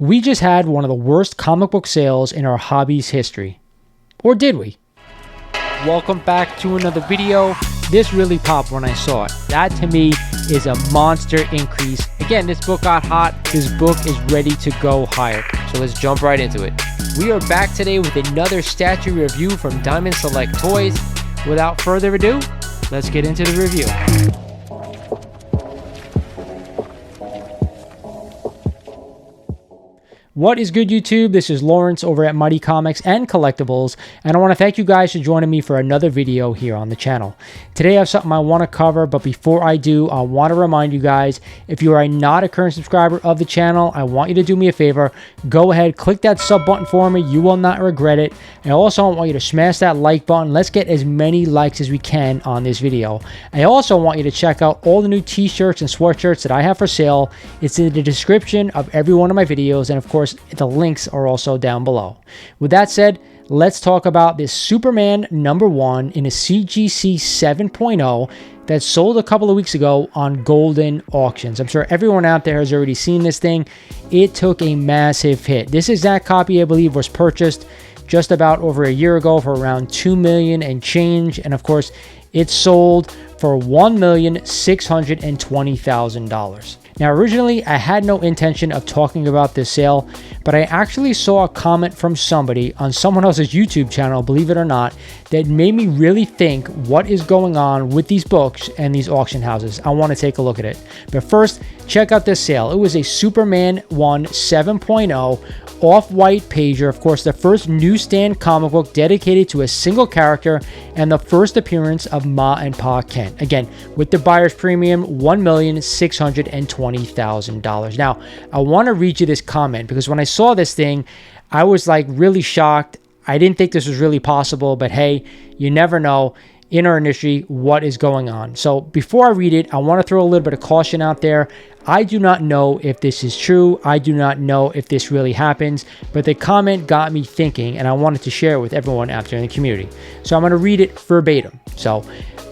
We just had one of the worst comic book sales in our hobby's history. Or did we? Welcome back to another video. This really popped when I saw it. That to me is a monster increase. Again, this book got hot. This book is ready to go higher. So let's jump right into it. We are back today with another statue review from Diamond Select Toys. Without further ado, let's get into the review. What is good, YouTube? This is Lawrence over at Mighty Comics and Collectibles, and I want to thank you guys for joining me for another video here on the channel. Today I have something I want to cover, but before I do, I want to remind you guys, if you are not a current subscriber of the channel, I want you to do me a favor. Go ahead, click that sub button for me. You will not regret it. I also want you to smash that like button. Let's get as many likes as we can on this video. I also want you to check out all the new t-shirts and sweatshirts that I have for sale. It's in the description of every one of my videos, and of course, the links are also down below. With that said, let's talk about this Superman #1 in a CGC 7.0 that sold a couple of weeks ago on Goldin Auctions. I'm sure everyone out there has already seen this thing. It took a massive hit. This exact copy, I believe, was purchased just about over a year ago for around $2 million and change, and of course, it sold for $1,620,000. Now, originally, I had no intention of talking about this sale, but I actually saw a comment from somebody on someone else's YouTube channel, believe it or not, that made me really think what is going on with these books and these auction houses. I want to take a look at it. But first, check out this sale. It was a Superman 1 7.0 off-white pager, of course, the first newsstand comic book dedicated to a single character and the first appearance of Ma and Pa Kent. Again, with the buyer's premium, $1,620,000. Now, I want to read you this comment because when I saw this thing, I was like really shocked. I didn't think this was really possible, but hey, you never know in our industry what is going on. So before I read it, I want to throw a little bit of caution out there. I do not know if this is true. I do not know if this really happens, but the comment got me thinking, and I wanted to share it with everyone out there in the community. So I'm going to read it verbatim. So,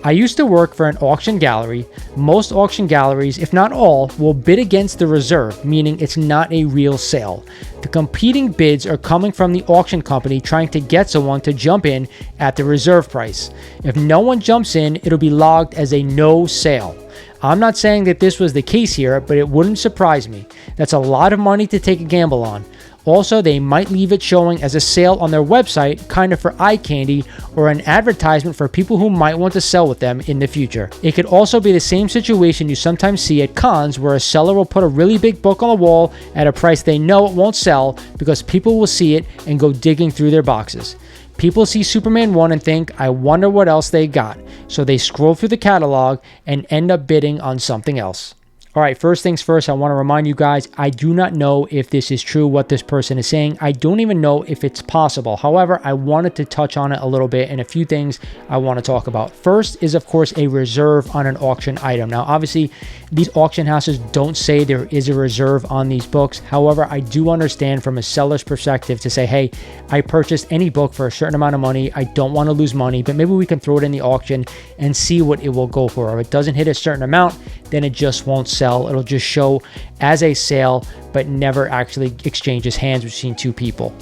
I used to work for an auction gallery. Most auction galleries, if not all, will bid against the reserve, meaning it's not a real sale. The competing bids are coming from the auction company trying to get someone to jump in at the reserve price. If no one jumps in, it'll be logged as a no sale. I'm not saying that this was the case here, but it wouldn't surprise me. That's a lot of money to take a gamble on. Also, they might leave it showing as a sale on their website, kind of for eye candy, or an advertisement for people who might want to sell with them in the future. It could also be the same situation you sometimes see at cons where a seller will put a really big book on the wall at a price they know it won't sell because people will see it and go digging through their boxes. People see Superman 1 and think, I wonder what else they got. So they scroll through the catalog and end up bidding on something else. All right, first things first, I want to remind you guys, I do not know if this is true, what this person is saying. I don't even know if it's possible. However, I wanted to touch on it a little bit and a few things I want to talk about. First is, of course, a reserve on an auction item. Now, obviously, these auction houses don't say there is a reserve on these books. However, I do understand from a seller's perspective to say, hey, I purchased any book for a certain amount of money. I don't want to lose money, but maybe we can throw it in the auction and see what it will go for. If it doesn't hit a certain amount, then it just won't sell. It'll just show as a sale, but never actually exchanges hands between two people.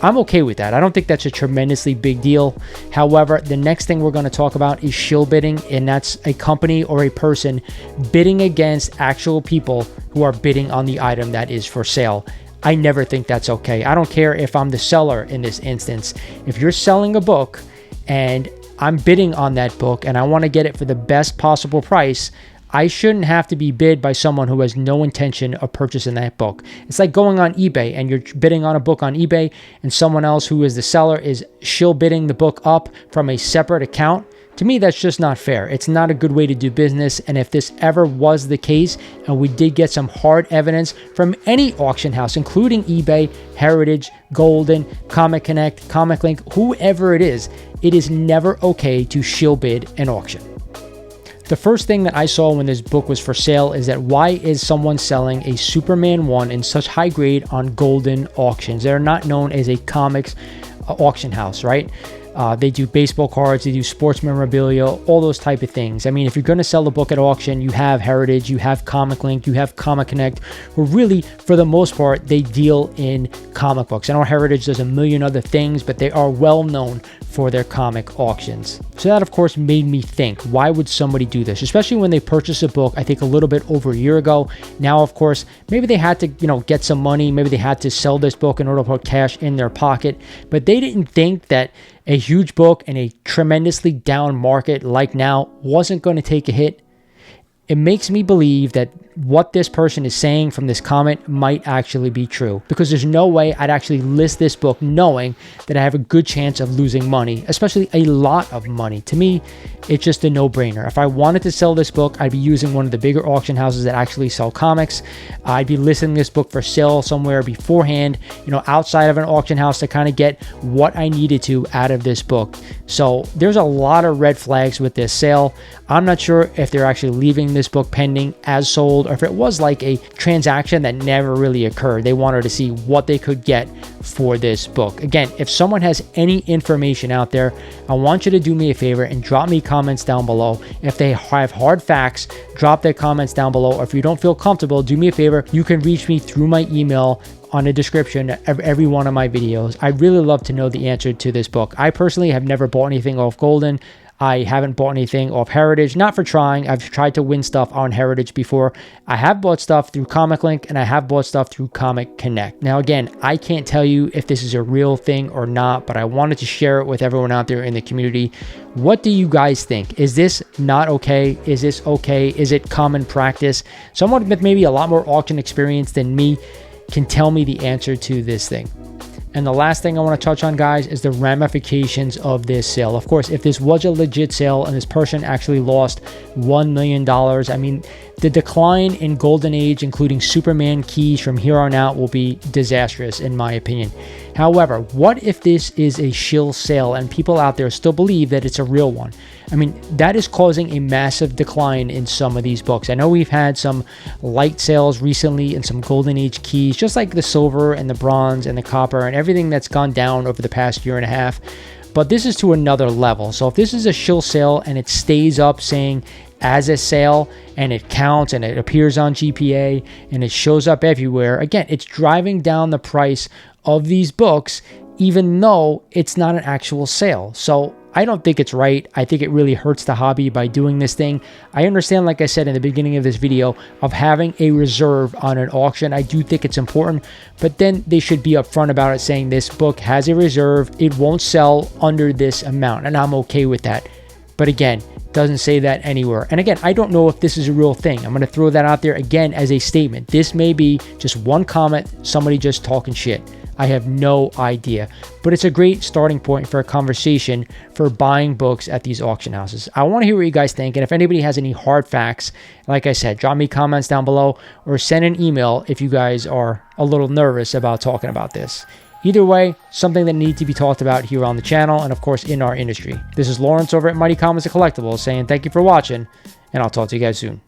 I'm okay with that. I don't think that's a tremendously big deal. However, the next thing we're going to talk about is shill bidding, and that's a company or a person bidding against actual people who are bidding on the item that is for sale. I never think that's okay. I don't care if I'm the seller in this instance. If you're selling a book and I'm bidding on that book and I want to get it for the best possible price, I shouldn't have to be bid by someone who has no intention of purchasing that book. It's like going on eBay and you're bidding on a book on eBay and someone else who is the seller is shill bidding the book up from a separate account. To me, that's just not fair. It's not a good way to do business. And if this ever was the case, and we did get some hard evidence from any auction house, including eBay, Heritage, Goldin, Comic Connect, Comic Link, whoever it is never okay to shill bid an auction. The first thing that I saw when this book was for sale is that why is someone selling a Superman 1 in such high grade on Goldin Auctions? They're not known as a comics auction house, right? They do baseball cards, they do sports memorabilia, all those type of things. I mean, if you're going to sell a book at auction, you have Heritage, you have Comic Link, you have Comic Connect, who really, for the most part, they deal in comic books. I know Heritage does a million other things, but they are well known for their comic auctions. So that, of course, made me think, why would somebody do this? Especially when they purchased a book, I think a little bit over a year ago. Now, of course, maybe they had to, get some money. Maybe they had to sell this book in order to put cash in their pocket. But they didn't think that a huge book in a tremendously down market like now wasn't going to take a hit. It makes me believe that what this person is saying from this comment might actually be true, because there's no way I'd actually list this book knowing that I have a good chance of losing money, especially a lot of money. To me, it's just a no-brainer. If I wanted to sell this book, I'd be using one of the bigger auction houses that actually sell comics. I'd be listing this book for sale somewhere beforehand, outside of an auction house, to kind of get what I needed to out of this book. So there's a lot of red flags with this sale. I'm not sure if they're actually leaving this book pending as sold, or if it was like a transaction that never really occurred. They wanted to see what they could get for this book. Again, if someone has any information out there, I want you to do me a favor and drop me comments down below. If they have hard facts, drop their comments down below. Or if you don't feel comfortable, do me a favor. You can reach me through my email on the description of every one of my videos. I'd really love to know the answer to this book. I personally have never bought anything off Goldin. I haven't bought anything off Heritage, not for trying. I've tried to win stuff on Heritage before. I have bought stuff through Comic Link, and I have bought stuff through Comic Connect. Now, again, I can't tell you if this is a real thing or not, but I wanted to share it with everyone out there in the community. What do you guys think? Is this not okay? Is this okay? Is it common practice? Someone with maybe a lot more auction experience than me can tell me the answer to this thing. And the last thing I want to touch on, guys, is the ramifications of this sale. Of course, if this was a legit sale and this person actually lost $1 million, I mean, the decline in Golden Age, including Superman keys from here on out, will be disastrous, in my opinion. However, what if this is a shill sale and people out there still believe that it's a real one? I mean, that is causing a massive decline in some of these books. I know we've had some light sales recently and some Golden Age keys, just like the silver and the bronze and the copper and everything that's gone down over the past year and a half. But this is to another level. So if this is a shill sale and it stays up saying as a sale and it counts and it appears on GPA and it shows up everywhere, again, it's driving down the price of these books, even though it's not an actual sale. So I don't think it's right. I think it really hurts the hobby by doing this thing. I understand, like I said in the beginning of this video, of having a reserve on an auction. I do think it's important, but then they should be upfront about it, saying this book has a reserve. It won't sell under this amount, and I'm okay with that. But again, doesn't say that anywhere. And again, I don't know if this is a real thing. I'm going to throw that out there again as a statement. This may be just one comment, somebody just talking shit. I have no idea, but it's a great starting point for a conversation for buying books at these auction houses. I want to hear what you guys think, and if anybody has any hard facts, like I said, drop me comments down below or send an email if you guys are a little nervous about talking about this. Either way, something that needs to be talked about here on the channel and, of course, in our industry. This is Lawrence over at Mighty Comics and Collectibles saying thank you for watching, and I'll talk to you guys soon.